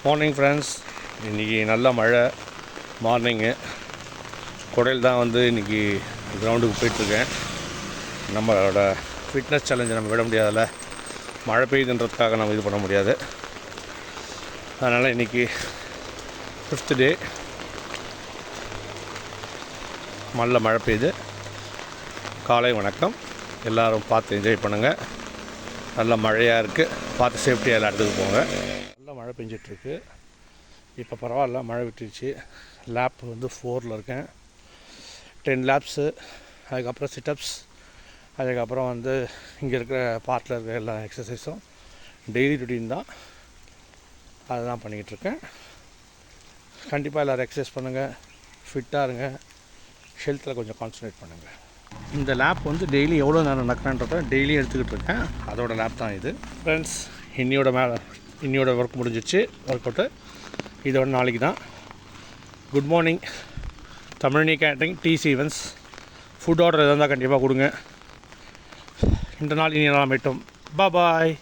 Morning friends, இன்றைக்கி நல்ல மழை. மார்னிங்கு கொடையில் தான் இன்றைக்கி கிரவுண்டுக்கு போயிட்டுருக்கேன். நம்மளோட ஃபிட்னஸ் சேலஞ்சை நம்ம விட முடியாதுல்ல, மழை பெய்யுதுன்றதுக்காக நம்ம இது பண்ண முடியாது. அதனால் இன்றைக்கி 5th டே, நல்ல மழை பெய்யுது. காலை வணக்கம். எல்லோரும் பார்த்து என்ஜாய் பண்ணுங்கள். நல்ல மழையாக இருக்குது, பார்த்து சேஃப்டியாக எல்லா இடத்துக்கு போங்க. நல்ல மழை பெஞ்சிட்ருக்கு. இப்போ பரவாயில்ல, மழை விட்டுருச்சு. லேப் 4ல் இருக்கேன். 10 லேப்ஸு, அதுக்கப்புறம் சிட்டப்ஸ், அதுக்கப்புறம் இங்கே இருக்கிற பார்ட்டில் இருக்கிற எல்லா எக்ஸசைஸும் டெய்லி ரொட்டீன் தான். அதுதான் பண்ணிக்கிட்டுருக்கேன். கண்டிப்பாக எல்லோரும் எக்ஸசைஸ் பண்ணுங்கள், ஃபிட்டாக இருங்க, ஹெல்த்தில் கொஞ்சம் கான்சன்ட்ரேட் பண்ணுங்கள். இந்த லேப் டெய்லி எவ்வளோ நேரம் நடக்கிறேன்றத டெய்லியும் எடுத்துக்கிட்டு இருக்கேன். அதோட லேப் தான் இது. ஃப்ரெண்ட்ஸ், இன்னியோட ஒர்க் முடிஞ்சிச்சு. ஒர்க் அவுட்டு இதோட நாளைக்கு தான். Good morning. Tamilani catering, DC events. Food order எதாக இருந்தால் கண்டிப்பாக கொடுங்க. இந்த நாள் இனி நல்லா போய்ட்டோம். பாய்.